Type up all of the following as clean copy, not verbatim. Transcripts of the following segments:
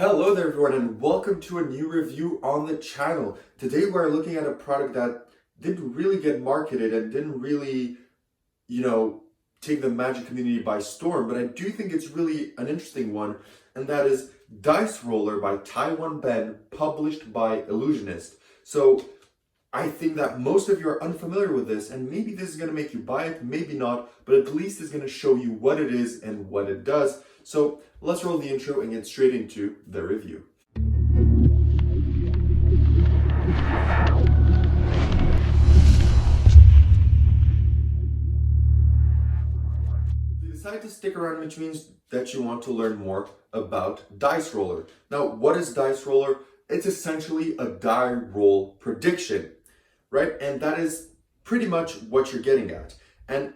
Hello there everyone and welcome to a new review on the channel. Today we're looking at a product that didn't really get marketed and didn't really, take the Magic community by storm, but I do think it's really an interesting one, and that is Dice Roller by Taiwan Ben, published by Ellusionist. So I think that most of you are unfamiliar with this, and maybe this is going to make you buy it, maybe not, but at least it's going to show you what it is and what it does. So let's roll the intro and get straight into the review. You decide to stick around, which means that you want to learn more about Dice Roller. Now, what is Dice Roller? It's essentially a die roll prediction, right? And that is pretty much what you're getting at. And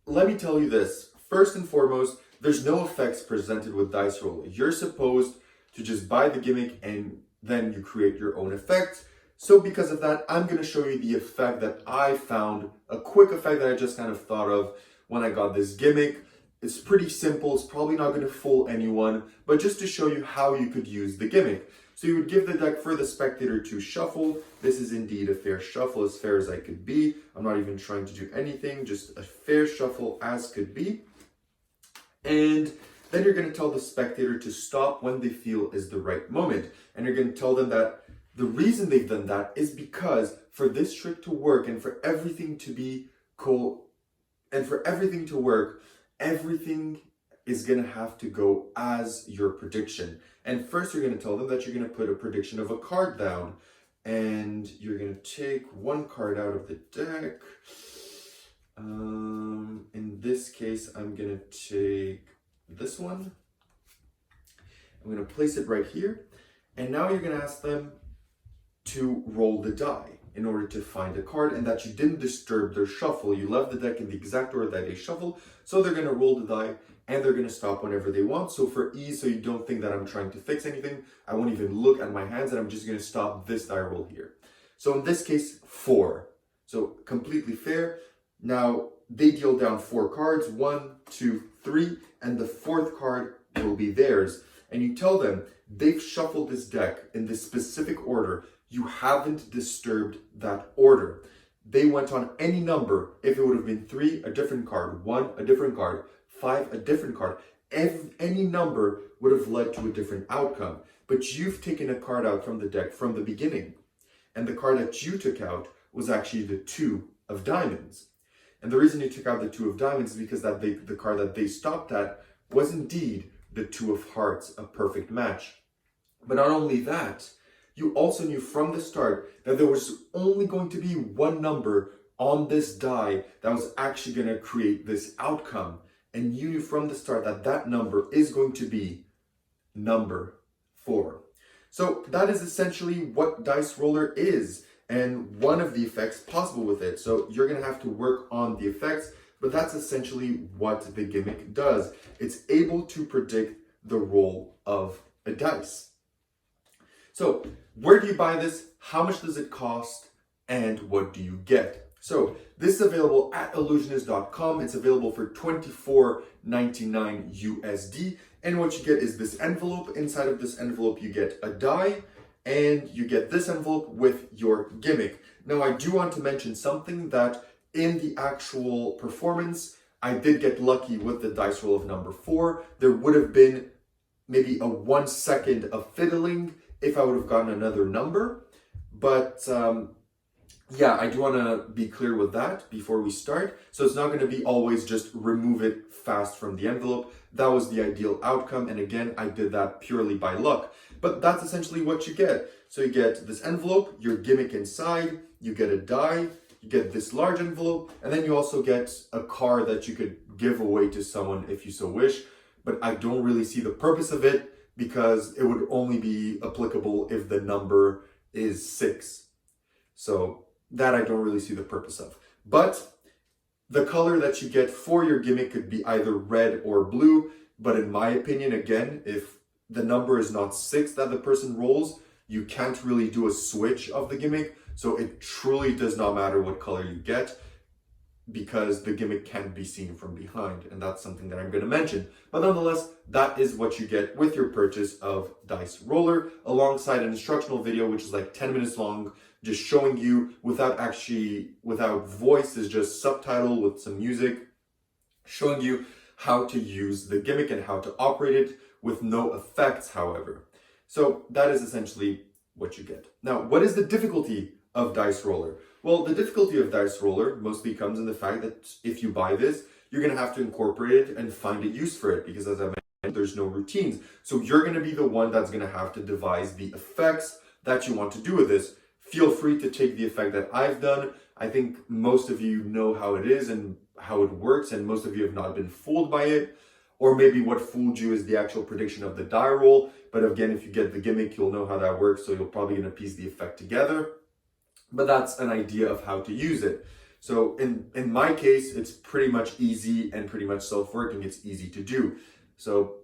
let me tell you this, first and foremost, there's no effects presented with Dice Roller. You're supposed to just buy the gimmick and then you create your own effects. So because of that, I'm going to show you the effect that I found, a quick effect that I just kind of thought of when I got this gimmick. It's pretty simple, it's probably not going to fool anyone, but just to show you how you could use the gimmick. So you would give the deck for the spectator to shuffle. This is indeed a fair shuffle, as fair as I could be. I'm not even trying to do anything, just a fair shuffle as could be. And then you're going to tell the spectator to stop when they feel is the right moment. And you're going to tell them that the reason they've done that is because for this trick to work and for everything to be cool and for everything to work, everything is going to have to go as your prediction. And first you're going to tell them that you're going to put a prediction of a card down. And you're going to take one card out of the deck. In this case, I'm going to take this one. I'm going to place it right here. And now you're going to ask them to roll the die in order to find a card, and that you didn't disturb their shuffle. You left the deck in the exact order that they shuffle. So they're going to roll the die and they're going to stop whenever they want. So for ease, so you don't think that I'm trying to fix anything, I won't even look at my hands and I'm just going to stop this die roll here. So in this case, 4. So completely fair. Now they deal down 4 cards, 1, 2, 3, and the 4th card will be theirs. And you tell them they've shuffled this deck in this specific order. You haven't disturbed that order. They went on any number. If it would have been 3, a different card, 1, a different card, 5, a different card. Any number would have led to a different outcome. But you've taken a card out from the deck from the beginning. And the card that you took out was actually the 2 of diamonds. And the reason you took out the 2 of diamonds is because the card that they stopped at was indeed the 2 of hearts, a perfect match. But not only that, you also knew from the start that there was only going to be one number on this die that was actually going to create this outcome. And you knew from the start that that number is going to be number 4. So that is essentially what Dice Roller is, and one of the effects possible with it. So you're going to have to work on the effects, but that's essentially what the gimmick does. It's able to predict the roll of a dice. So where do you buy this? How much does it cost? And what do you get? So this is available at Ellusionist.com. It's available for $24.99 USD. And what you get is this envelope. Inside of this envelope, you get a die and you get this envelope with your gimmick. Now, I do want to mention something that in the actual performance, I did get lucky with the dice roll of number 4. There would have been maybe a 1 second of fiddling if I would have gotten another number. But yeah, I do want to be clear with that before we start. So it's not going to be always just remove it fast from the envelope. That was the ideal outcome. And again, I did that purely by luck. But that's essentially what you get. So you get this envelope, your gimmick inside, you get a die, you get this large envelope, and then you also get a card that you could give away to someone if you so wish. But I don't really see the purpose of it because it would only be applicable if the number is 6. So that I don't really see the purpose of. But the color that you get for your gimmick could be either red or blue. But in my opinion, again, if the number is not 6 that the person rolls, you can't really do a switch of the gimmick. So it truly does not matter what color you get. because the gimmick can't be seen from behind, and that's something that I'm going to mention. But nonetheless, that is what you get with your purchase of Dice Roller, alongside an instructional video which is like 10 minutes long, just showing you without voice, is just subtitle with some music, showing you how to use the gimmick and how to operate it with no effects, however. So that is essentially what you get. Now, what is the difficulty of Dice Roller? Well, the difficulty of Dice Roller mostly comes in the fact that if you buy this, you're going to have to incorporate it and find a use for it, because as I mentioned, there's no routines. So you're going to be the one that's going to have to devise the effects that you want to do with this. Feel free to take the effect that I've done. I think most of you know how it is and how it works, and most of you have not been fooled by it. Or maybe what fooled you is the actual prediction of the die roll. But again, if you get the gimmick, you'll know how that works, so you're probably going to piece the effect together. But that's an idea of how to use it. So in my case, it's pretty much easy and pretty much self-working. It's easy to do. So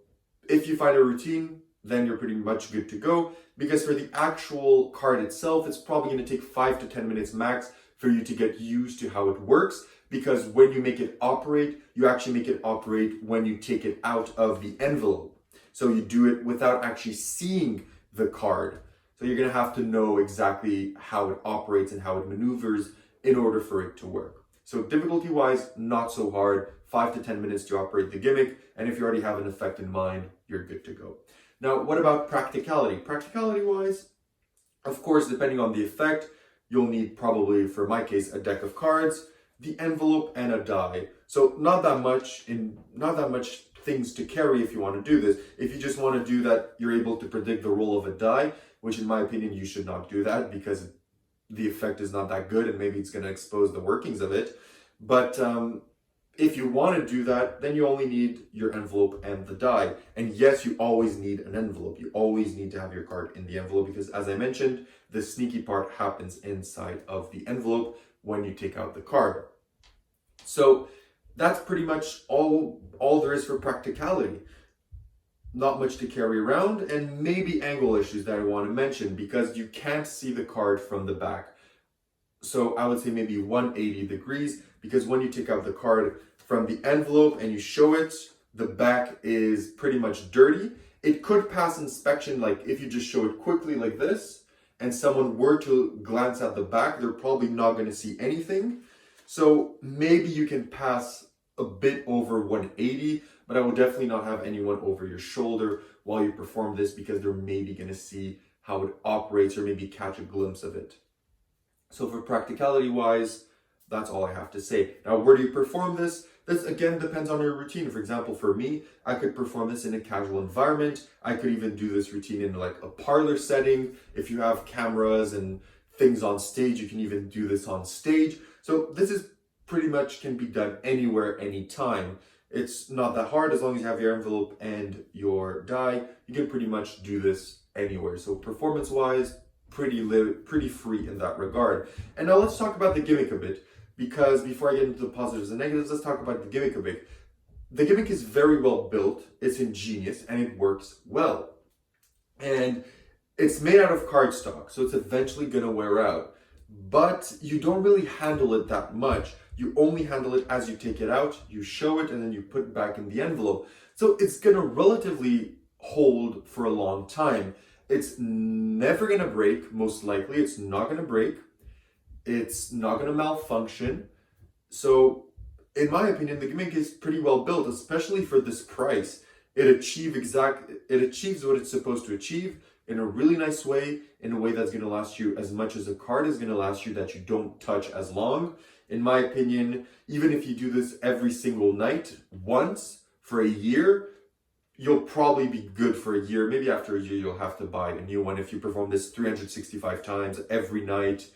if you find a routine, then you're pretty much good to go. Because for the actual card itself, it's probably going to take 5 to 10 minutes max for you to get used to how it works. Because when you make it operate, you actually make it operate when you take it out of the envelope. So you do it without actually seeing the card. So you're going to have to know exactly how it operates and how it maneuvers in order for it to work. So difficulty-wise, not so hard. 5 to 10 minutes to operate the gimmick. And if you already have an effect in mind, you're good to go. Now, what about practicality? Practicality-wise, of course, depending on the effect, you'll need probably, for my case, a deck of cards, the envelope, and a die. So not that much things to carry if you want to do this. If you just want to do that, you're able to predict the roll of a die, which in my opinion, you should not do that because the effect is not that good and maybe it's going to expose the workings of it. But if you want to do that, then you only need your envelope and the die. And yes, you always need an envelope. You always need to have your card in the envelope because, as I mentioned, the sneaky part happens inside of the envelope when you take out the card. So that's pretty much all there is for practicality. Not much to carry around, and maybe angle issues that I want to mention because you can't see the card from the back. So I would say maybe 180 degrees, because when you take out the card from the envelope and you show it, the back is pretty much dirty. It could pass inspection, like if you just show it quickly like this and someone were to glance at the back, they're probably not going to see anything. So maybe you can pass a bit over 180, but I will definitely not have anyone over your shoulder while you perform this because they're maybe going to see how it operates or maybe catch a glimpse of it. So for practicality wise, that's all I have to say. Now, where do you perform this? This again depends on your routine. For example, for me, I could perform this in a casual environment. I could even do this routine in like a parlor setting. If you have cameras and things on stage, you can even do this on stage. So this is pretty much can be done anywhere, anytime. It's not that hard as long as you have your envelope and your die. You can pretty much do this anywhere. So performance-wise, pretty free in that regard. And now let's talk about the gimmick a bit, because before I get into the positives and negatives, let's talk about the gimmick a bit. The gimmick is very well built, it's ingenious, and it works well. And it's made out of cardstock, so it's eventually going to wear out. But you don't really handle it that much. You only handle it as you take it out, you show it, and then you put it back in the envelope. So it's going to relatively hold for a long time. It's never going to break, most likely. It's not going to break. It's not going to malfunction. So, in my opinion, the gimmick is pretty well built, especially for this price. It achieves what it's supposed to achieve in a really nice way, in a way that's going to last you as much as a card is going to last you, that you don't touch as long. In my opinion, even if you do this every single night, once, for a year, you'll probably be good for a year. Maybe after a year, you'll have to buy a new one. If you perform this 365 times every night,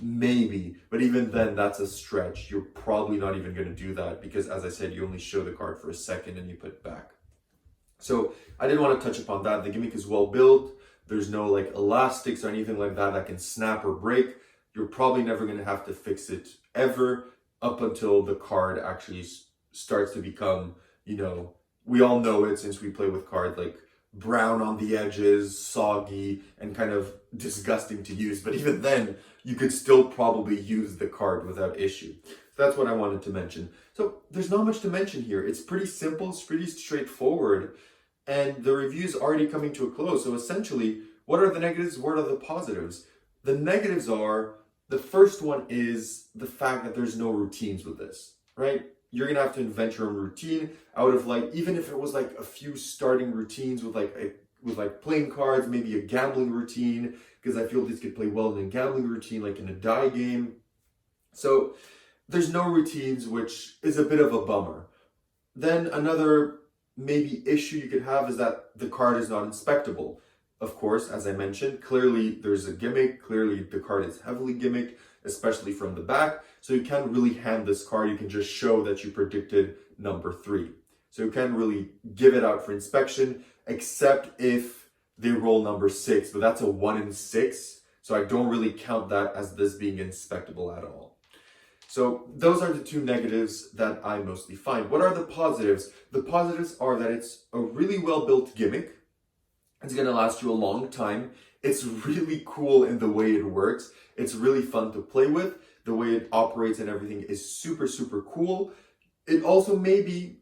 maybe. But even then, that's a stretch. You're probably not even going to do that because, as I said, you only show the card for a second and you put it back. So I didn't want to touch upon that. The gimmick is well built. There's no like elastics or anything like that can snap or break. You're probably never going to have to fix it ever up until the card actually starts to become, we all know it since we play with cards, like brown on the edges, soggy, and kind of disgusting to use. But even then, you could still probably use the card without issue. So that's what I wanted to mention. So there's not much to mention here. It's pretty simple, it's pretty straightforward, and the review's already coming to a close. So essentially, what are the negatives? What are the positives? The negatives are, the first one is the fact that there's no routines with this, right? You're gonna have to invent your own routine out of like, even if it was like a few starting routines with like playing cards, maybe a gambling routine, because I feel this could play well in a gambling routine, like in a die game. So there's no routines, which is a bit of a bummer. Then another maybe issue you could have is that the card is not inspectable. Of course, as I mentioned, clearly there's a gimmick. Clearly the card is heavily gimmicked, especially from the back. So you can't really hand this card. You can just show that you predicted number 3. So you can't really give it out for inspection, except if they roll number 6. But that's a 1 in 6. So I don't really count that as this being inspectable at all. So those are the 2 negatives that I mostly find. What are the positives? The positives are that it's a really well-built gimmick. It's going to last you a long time. It's really cool in the way it works. It's really fun to play with. The way it operates and everything is super, super cool. It also maybe,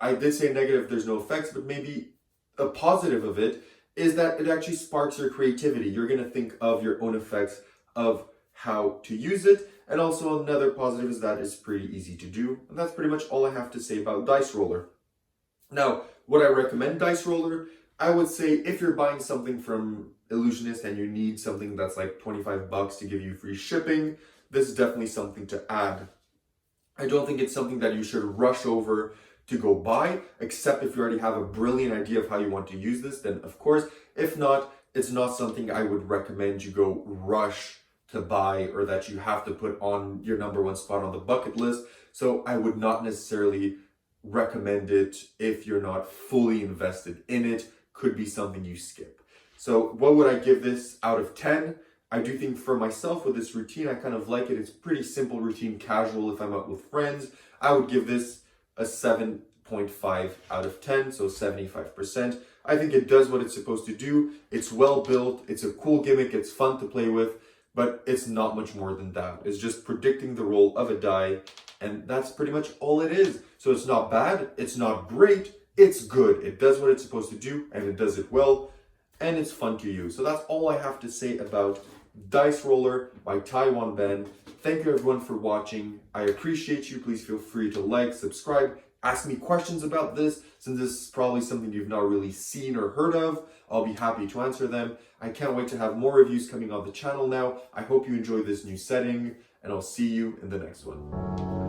I did say negative, there's no effects, but maybe a positive of it is that it actually sparks your creativity. You're going to think of your own effects of how to use it. And also another positive is that it's pretty easy to do. And that's pretty much all I have to say about Dice Roller. Now, would I recommend Dice Roller? I would say if you're buying something from Ellusionist and you need something that's like $25 to give you free shipping, this is definitely something to add. I don't think it's something that you should rush over to go buy, except if you already have a brilliant idea of how you want to use this, then of course. If not, it's not something I would recommend you go rush to buy or that you have to put on your number 1 spot on the bucket list. So I would not necessarily recommend it if you're not fully invested in it. Could be something you skip. So what would I give this out of 10? I do think for myself with this routine, I kind of like it. It's pretty simple routine, casual if I'm out with friends. I would give this a 7.5 out of 10, so 75%. I think it does what it's supposed to do. It's well built, it's a cool gimmick, it's fun to play with, but it's not much more than that. It's just predicting the roll of a die, and that's pretty much all it is. So it's not bad, it's not great, it's good. It does what it's supposed to do, and it does it well, and it's fun to use. So that's all I have to say about Dice Roller by Taiwan Ben. Thank you everyone for watching. I appreciate you. Please feel free to like, subscribe, ask me questions about this. Since this is probably something you've not really seen or heard of, I'll be happy to answer them. I can't wait to have more reviews coming on the channel now. I hope you enjoy this new setting, and I'll see you in the next one.